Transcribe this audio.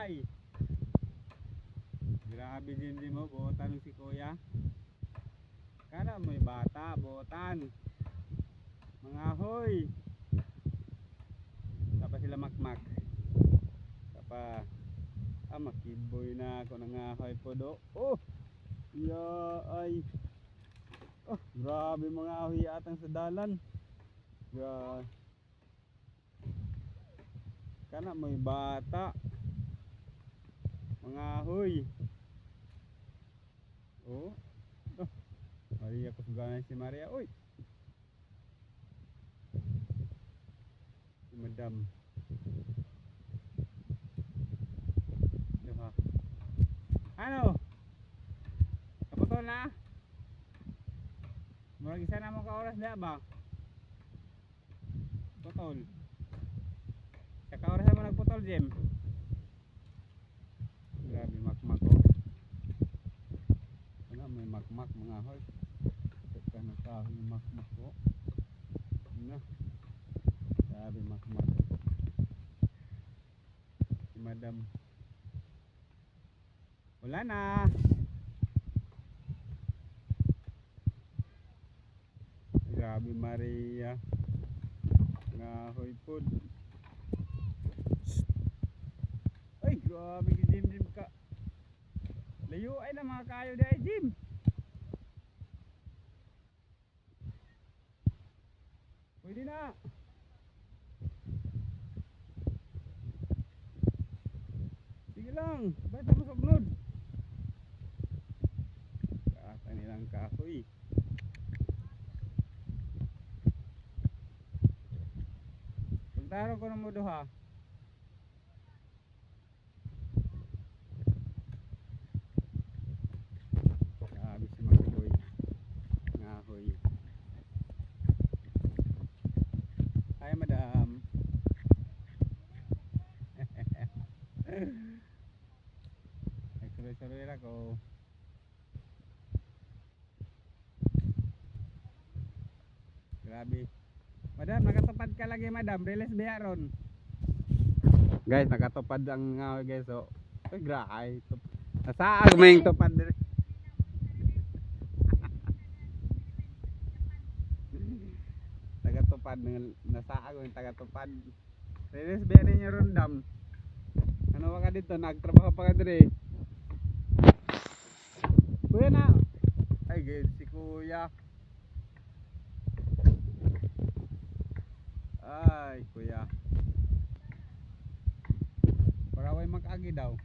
ay. Grabe din mo, buotan si kuya. Kala mo'y bata, buotan. Mga hoy. Tapos sila makmak. Tapos makiboy na ako ng ahoy po do. Oh! Ya ay. Oh, grabe mga ahoy atang sa dalan. Ya. Kana mo'y bata. Mga ahoy. Oh. Oh. Maria ko suganay si Maria. Uy. Si Madam. Diba? Ano? Kaputol na? Murag isa na mo ka oras na ba? Putol. Saka oras na mo nagputol, Jem. Grabe makmak ko. Ano may makmak mga hoy. Saka nagkahoy yung makmak ko. Ano? Grabe makmak. Si Madam. Wala na. Grabe Maria. Ngahoy pod. Ay grabe Jim ka. Layo ay na mga kayo di ay Jim. Pwede na. Sige lang. Basta mo sugnod. Kaasa nilang kahoy. Pagtaro ko ng mudo ha. Grabe si Makiboy. Ngahoy. Hi Madam. Nagsuloy-suloy ako. Grabe. Madam, nakatupad ka lagi madam. Release biyaron. Guys, nakatupad ang ngahoy guys. So, grabe. Nasaag mo yung tupad din. Tagatupad. Nasaag mo yung tagatupad. Release biyarin niya rundam. Ano ba ka dito? Nagtrabaho pa ka dito. Kuya na. Ay guys, si kuya. Ay kuya. Paraway mag-agi daw.